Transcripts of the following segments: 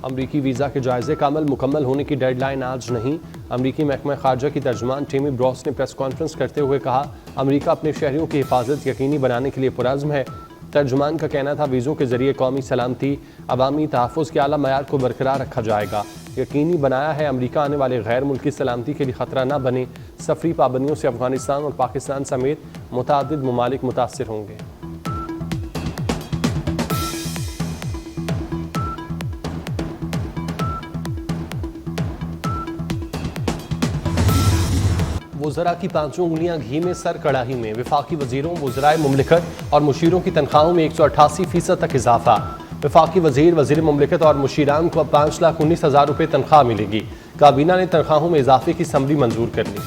अमरीकी वीज़ा के जायज़े का अमल मुकम्मल होने की डेडलाइन आज नहीं। अमरीकी महकमा खारजा की तर्जुमान टेमी ब्रॉस ने प्रेस कॉन्फ्रेंस करते हुए कहा, अमरीका अपने शहरियों की हिफाजत यकीनी बनाने के लिए पुरज़्म है। तर्जुमान का कहना था, वीज़ों के जरिए कौमी सलामती, अवामी तहफ़्फ़ुज़ के आला मयार को बरकरार रखा जाएगा। यकीनी बनाया है अमरीका आने वाले गैर मुल्की सलामती के लिए ख़तरा न बने। सफरी पाबंदियों से अफगानिस्तान और पाकिस्तान समेत मुतअद्दिद ममालिक मुतासिर होंगे। वज़रा की पांचों उंगलियां घी में, सर कड़ाही में। वफाकी वज़ीरों, वज़राए मुमलिकत और मुशीरों की तनख्वाहों में 188% तक इजाफा। वफाकी वज़ीर, वज़ीर मुमलिकत और मुशीरान को अब 5,19,000 रुपये तनख्वाह मिलेगी। काबीना ने तनख्वाहों में इजाफे की समरी मंजूर कर ली।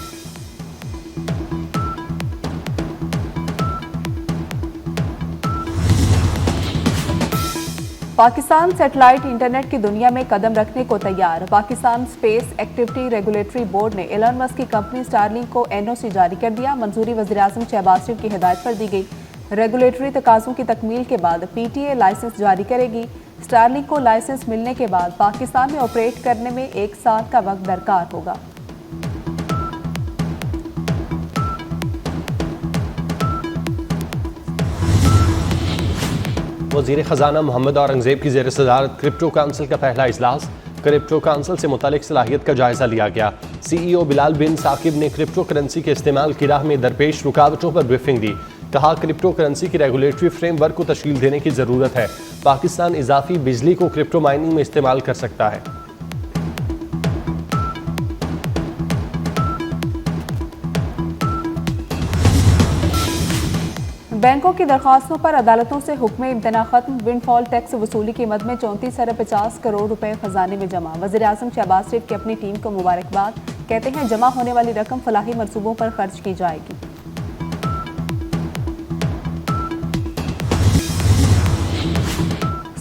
पाकिस्तान सैटेलाइट इंटरनेट की दुनिया में कदम रखने को तैयार। Pakistan space activity regulatory board ने एलन मस्क की कंपनी स्टारलिंक को एनओसी जारी कर दिया। मंजूरी वज़ीर-ए-आज़म शहबाज शरीफ की हिदायत पर दी गई। रेगुलेटरी तकाज़ों की तकमील के बाद पीटीए लाइसेंस जारी करेगी। स्टारलिंक को लाइसेंस मिलने के बाद पाकिस्तान में ऑपरेट करने में 1 साल का वक्त दरकार होगा। वज़ीर ख़जाना मोहम्मद औरंगज़ेब की ज़ेर सदारत क्रिप्टो काउंसिल का पहला इजलास। क्रिप्टो काउंसिल से मुतालिक सलाहियत का जायज़ा लिया गया। CEO बिलाल बिन साकिब ने क्रिप्टो करेंसी के इस्तेमाल की राह में दरपेश रुकावटों पर ब्रीफिंग दी। कहा, क्रिप्टो करेंसी की रेगुलेटरी फ्रेमवर्क को तश्कील देने की ज़रूरत है। पाकिस्तान इजाफी बिजली को क्रिप्टो माइनिंग में इस्तेमाल कर सकता है। बैंकों की दरखास्तों पर अदालतों से हुक्म इम्तना खत्म। विंडफॉल टैक्स वसूली की मद में 34,50 करोड़ रुपए खजाने में जमा। वज़ीर-ए-आज़म शहबाज शरीफ की अपनी टीम को मुबारकबाद। कहते हैं, जमा होने वाली रकम फलाही मंसूबों पर खर्च की जाएगी।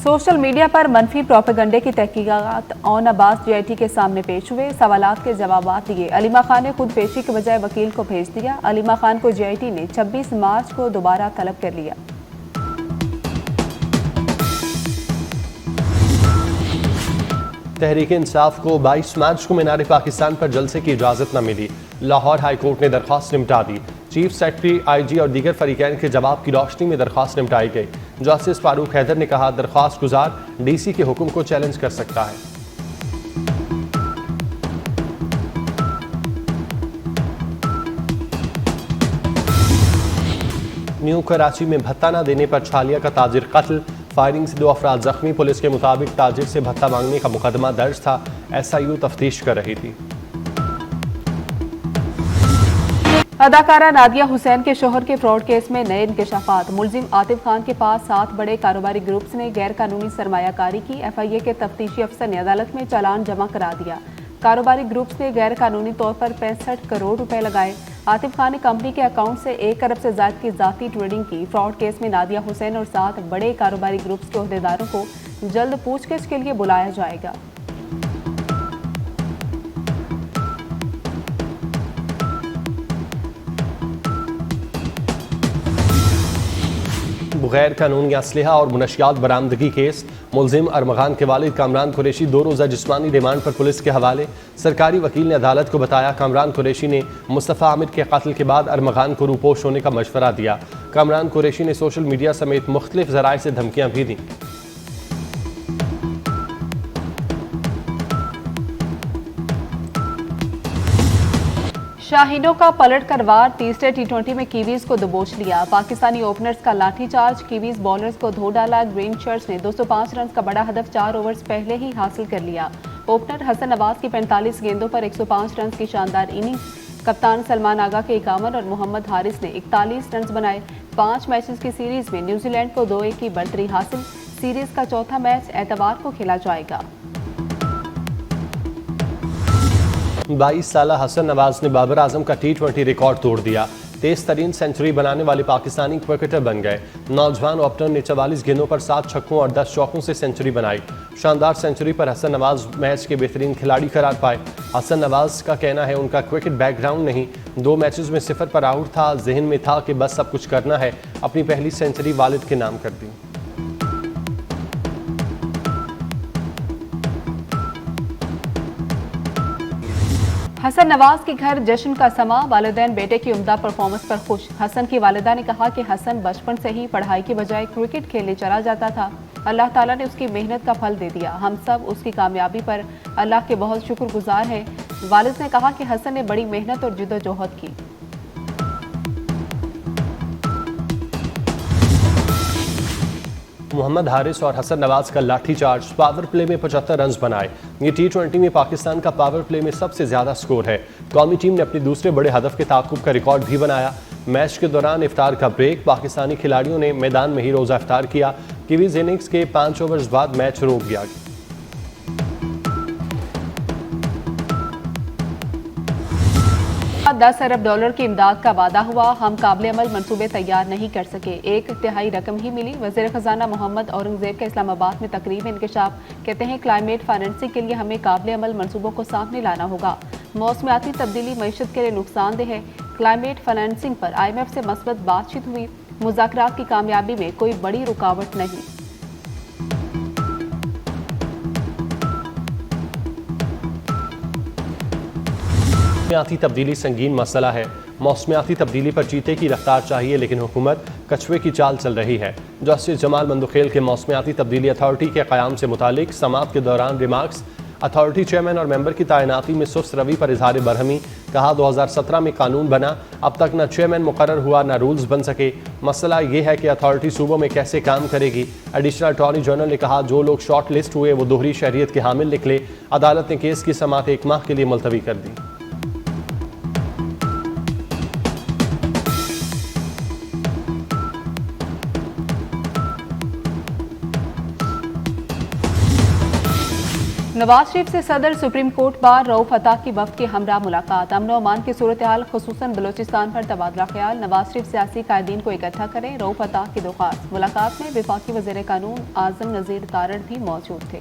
सोशल मीडिया पर मनफी प्रोपेगंडे की तहकीकात ऑन अब्बास JIT के सामने पेश हुए। सवालात के जवाबात दिए। अलीमा खान ने खुद पेशी के बजाय वकील को भेज दिया। अलीमा खान को JIT ने 26 मार्च को दोबारा तलब कर लिया। तहरीक इंसाफ को 22 मार्च को मीनार पाकिस्तान पर जलसे की इजाज़त न मिली। लाहौर हाई कोर्ट ने दरख्वास्त निपटा दी। चीफ सेक्रेटरी, IG और दीगर फरीकैन के जवाब की रोशनी में दरख्वास्त निपटाई गई। जस्टिस फारूक हैदर ने कहा, दरख्वास्त गुजार DC के हुक्म को चैलेंज कर सकता है। न्यू कराची में भत्ता न देने पर छालिया का ताजिर कत्ल। फायरिंग से 2 अफराद जख्मी। पुलिस के मुताबिक ताजिर से भत्ता मांगने का मुकदमा दर्ज था। SIU तफ्तीश कर रही थी। अदाकारा नादिया हुसैन के शोहर के फ्रॉड केस में नए इंकशाफात। मुलजिम आतिफ खान के पास 7 बड़े कारोबारी ग्रुप्स ने गैर कानूनी सरमायाकारी की। FIA के तफ्तीशी अफसर ने अदालत में चालान जमा करा दिया। कारोबारी ग्रुप्स ने गैर कानूनी तौर पर 65 करोड़ रुपए लगाए। आतिफ खान ने कंपनी के अकाउंट से 1 अरब से ज्यादा की जाती ट्रेडिंग की। फ्रॉड केस में नादिया हुसैन और 7 बड़े कारोबारी ग्रुप्स के ओहदेदारों को जल्द पूछताछ के लिए बुलाया जाएगा। गैर कानूनी असलहा और मुनशियात बरामदगी केस। मुलजिम अरमगान के वालिद कामरान कुरैशी 2 रोज़ा जिस्मानी रिमांड पर पुलिस के हवाले। सरकारी वकील ने अदालत को बताया, कामरान कुरैशी ने मुस्तफ़ा आमिर के कत्ल के बाद अरमगान को रूपोश होने का मशवरा दिया। कामरान कुरैशी ने सोशल मीडिया समेत मुख्तलिफ ज़राए से धमकियाँ भी दी। शाहीनों का पलट कर वार। तीसरे T20 में कीवीज को दबोच लिया। पाकिस्तानी ओपनर्स का लाठीचार्ज। कीवीज बॉलर्स को धो डाला। ग्रीन शर्ट्स ने 205 रन का बड़ा हदफ 4 ओवर्स पहले ही हासिल कर लिया। ओपनर हसन नवाज की 45 गेंदों पर 105 रन की शानदार इनिंग्स। कप्तान सलमान आगा के 51 और मोहम्मद हारिस ने 41 रन बनाए। 5 मैचेस की सीरीज में न्यूजीलैंड को 2-1 की बढ़तरी हासिल। सीरीज का चौथा मैच एतवार को खेला जाएगा। 22 साला हसन नवाज ने बाबर आजम का T20 रिकॉर्ड तोड़ दिया। तेज तरीन सेंचुरी बनाने वाले पाकिस्तानी क्रिकेटर बन गए। नौजवान ओपनर ने 44 गेंदों पर 7 छक्कों और 10 चौकों से सेंचुरी बनाई। शानदार सेंचुरी पर हसन नवाज मैच के बेहतरीन खिलाड़ी करार पाए। हसन नवाज का कहना है, उनका क्रिकेट बैकग्राउंड नहीं, 2 मैचेस में 0 पर आउट था। जहन में था कि बस सब कुछ करना है। अपनी पहली सेंचुरी वालिद के नाम कर दी। हसन नवाज के घर जश्न का समा, वालिदैन बेटे की उम्दा परफॉर्मेंस पर खुश। हसन की वालिदा ने कहा कि हसन बचपन से ही पढ़ाई की बजाय क्रिकेट खेलने चला जाता था। अल्लाह ताला ने उसकी मेहनत का फल दे दिया। हम सब उसकी कामयाबी पर अल्लाह के बहुत शुक्रगुजार हैं। वालिद ने कहा कि हसन ने बड़ी मेहनत और जिद्दोजहद की। मोहम्मद हारिस और हसन नवाज का लाठीचार्ज, पावर प्ले में 75 रन बनाए। ये T20 में पाकिस्तान का पावर प्ले में सबसे ज्यादा स्कोर है। कौमी टीम ने अपने दूसरे बड़े हदफ के ताकुब का रिकॉर्ड भी बनाया। मैच के दौरान इफ्तार का ब्रेक, पाकिस्तानी खिलाड़ियों ने मैदान में ही रोजा इफ्तार किया। कीवीज इनिंग्स के 5 ओवर्स बाद मैच रोक दिया। $10 अरब की इमदाद का वादा हुआ, हम काबिल अमल मनसूबे तैयार नहीं कर सके। 1/3 रकम ही मिली। वज़ीर खजाना मोहम्मद औरंगजेब के इस्लामाबाद में तकरीब में इंकशाफ। कहते हैं क्लाइमेट फाइनेंसिंग के लिए हमें काबिल अमल मनसूबों को सामने लाना होगा। मौसमियाती तब्दीली मईशत के लिए नुकसानदेह है। क्लाइमेट फाइनेंसिंग पर IMF से मस्बत बातचीत हुई। मुज़ाकरात की कामयाबी में कोई बड़ी रुकावट नहीं। मौसमियाती तब्दीली संगीन मसला है। मौसमियाती तब्दीली पर चीते की रफ्तार चाहिए, लेकिन हुकूमत कछुए की चाल चल रही है। जस्टिस जमाल मंदुखेल के मौसमियाती तब्दीली अथॉरिटी के क़याम से मुतालिक समाअत के दौरान रिमार्क्स। अथॉरिटी चेयरमैन और मेंबर की तैनाती में सुस्त रवि पर इजहार बरहमी। कहा 2017 में कानून बना, अब तक न चेयरमैन मुकर्रर हुआ न रूल्स बन सके। मसला ये है कि अथॉरिटी सूबों में कैसे काम करेगी। एडिशनल अटॉर्नी जनरल ने कहा जो लोग शॉर्ट लिस्ट हुए वो दोहरी शहरियत के हामिल निकले। अदालत ने केस की समाअत 1 माह के लिए मुलतवी कर दी। नवाज शरीफ से सदर सुप्रीम कोर्ट बार रऊफ अता की वफ्द के हमरा मुलाकात। अमन अमान की सूरत हाल खुसूसन बलोचिस्तान पर तबादला ख्याल। नवाज शरीफ सियासी कायदीन को इकट्ठा करें, रऊफ अता की दरख्वास्त। मुलाकात में वफाकी वज़ीर कानून आजम नज़ीर तारड़ भी मौजूद थे।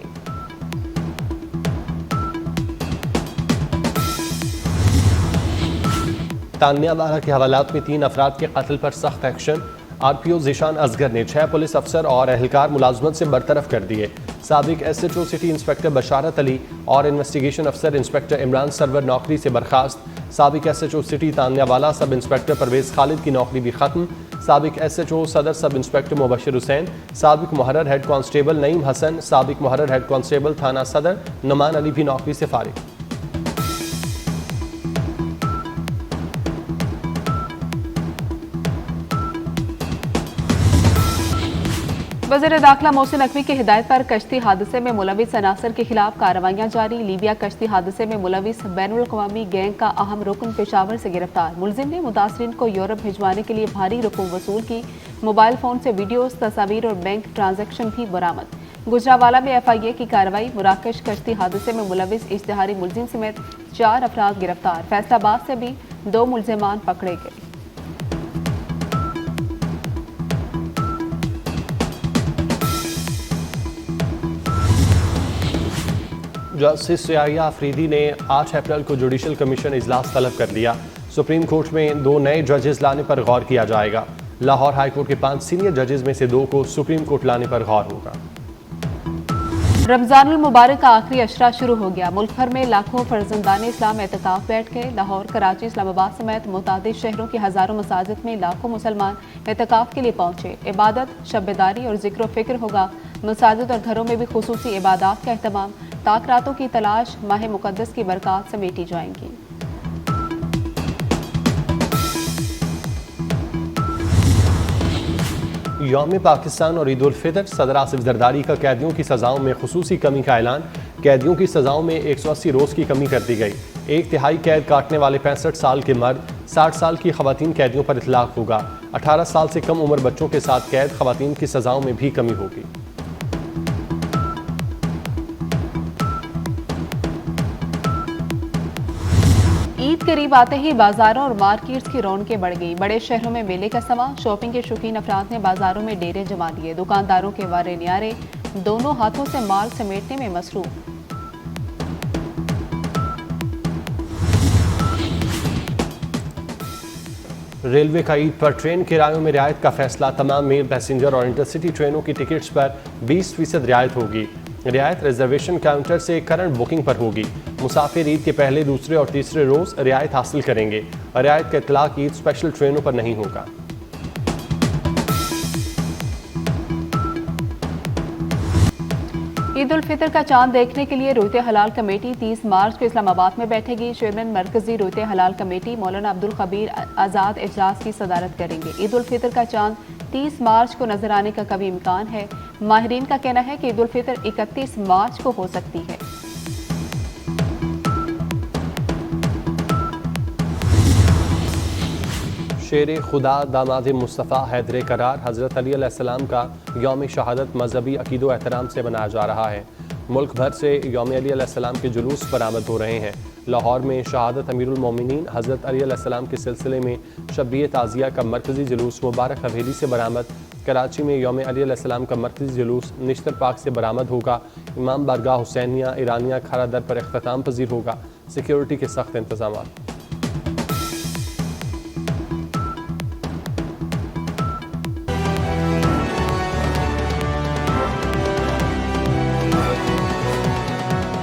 तानियावाला के हवालात में 3 अफराद के कत्ल पर सख्त एक्शन। RPO ज़ीशान असगर ने 6 पुलिस अफसर और एहलकार मुलाजमत से बरतरफ कर दिए। साबिक SHO सिटी इंस्पेक्टर बशारत अली और इन्वेस्टिगेशन अफसर इंस्पेक्टर इमरान सरवर नौकरी से बर्खास्त। साबिक SHO city तानियावाला sub inspector Parvez Khalid की नौकरी भी खत्म। साबिक SHO सदर सब इंस्पेक्टर मुबशिर हुसैन, साबिक मुहर्रर हेड कांस्टेबल नईम हसन, साबिक मुहर्रर हेड कांस्टेबल थाना सदर नुमान अली भी नौकरी से फारिग। वज़ीर दाखिला मोहसिन नकवी की हिदायत पर कश्ती हादसे में मुलविस अनासर के खिलाफ कार्रवाइयां जारी। लीबिया कश्ती हादसे में मुलविस बैनुल अक़वामी गैंग का अहम रुकन पेशावर से गिरफ्तार। मुलजिम ने मुतासरीन को यूरोप भिजवाने के लिए भारी रकूम वसूल की। मोबाइल फोन से वीडियोस, तस्वीर और बैंक ट्रांजैक्शन भी बरामद। गुजरावाला में FIA की कार्रवाई। मुराकश कश्ती हादसे में मुलविस इश्तिहारी मुलजिम समेत 4 अफराद गिरफ्तार। फैसलाबाद से भी 2 मुलजिमान पकड़े गए। जस्टिस सियाहिया अफरीदी ने 8 अप्रैल को जुडिशल कमीशन इजलास तलब कर लिया। सुप्रीम कोर्ट में 2 नए जजेस लाने पर गौर किया जाएगा। लाहौर हाई कोर्ट के 5 सीनियर जजेस में से 2 को सुप्रीम कोर्ट लाने पर गौर होगा। रमजानुल मुबारक का आखिरी अशरा शुरू हो गया। मुल्क भर में लाखों फर्जंदान इस्लाम एतकाफ बैठ गए। लाहौर, कराची, इस्लामाबाद समेत मुतादिद शहरों की हजारों मसाजिद में लाखों मुसलमान एतकाफ के लिए पहुंचे। इबादत, शब-ए-दारी और जिक्र फिक्र होगा। मसाजिद और घरों में भी खुसूसी इबादत का एहतमाम। ताकरातों की तलाश, माह मुकद्दस की बरक़ात समेटी जाएंगी। यौम पाकिस्तान और ईद उल फितर। सदर आसिफ जरदारी का कैदियों की सजाओं में खुसूसी कमी का ऐलान। कैदियों की सजाओं में 180 रोज़ की कमी कर दी गई। 1/3 कैद काटने वाले 65 साल के मर्द, 60 साल की खवातीन कैदियों पर इतलाक होगा। 18 साल से कम उम्र बच्चों के साथ कैद खवातीन की सजाओं में भी कमी होगी। ईद करीब आते ही बाजारों और मार्केट्स की रौनकें बढ़ गई। बड़े शहरों में मेले का समा। शॉपिंग के शौकीन अफराद ने बाजारों में डेरे जमा दिए। दुकानदारों के वारे न्यारे, दोनों हाथों से माल समेटने में मसरूफ। रेलवे का ईद पर ट्रेन किरायों में रियायत का फैसला। तमाम मेल, पैसेंजर और इंटरसिटी ट्रेनों की टिकट्स पर 20% रियायत होगी। रियायत रिजर्वेशन काउंटर से करंट बुकिंग पर होगी। मुसाफिर ईद के पहले, दूसरे और तीसरे रोज रियायत हासिल करेंगे। रियायत का इतलाक ईद स्पेशल ट्रेनों पर नहीं होगा। ईद उल फितर का चांद देखने के लिए रोयते हलाल कमेटी 30 मार्च को इस्लामाबाद में बैठेगी। चेयरमैन मरकजी रोयते हलाल कमेटी मौलाना अब्दुल खबीर आज़ाद इजलास की सदारत करेंगे। ईद उल फितर का चांद 30 मार्च को नजर आने का कभी इम्कान है। माहिरीन का कहना है कि ईद उल फितर 31 मार्च को हो सकती है। शेर खुदा दामाद मुस्तफ़ा हैदर करार हज़रत अली अलैहिस्सलाम का यौम शहादत मजहबी अकीदो एहतराम से मनाया जा रहा है। मुल्क भर से यौम अली अलैहिस्सलाम के जुलूस बरामद हो रहे हैं। लाहौर में शहादत अमीरुल मोमिनीन हज़रत अली अलैहिस्सलाम के सिलसिले में शब्बीए ताज़िया का मरकज़ी जुलूस मुबारक हवेली से बरामद। कराची में यौम अली अलैहिस्सलाम का मरकज़ी जुलूस निश्तर पाक से बरामद होगा। इमाम बारगाह हुसैनिया ईरानिया खारा दर पर इख्तिताम पजीर होगा। सिक्योरिटी के सख्त इंतजाम।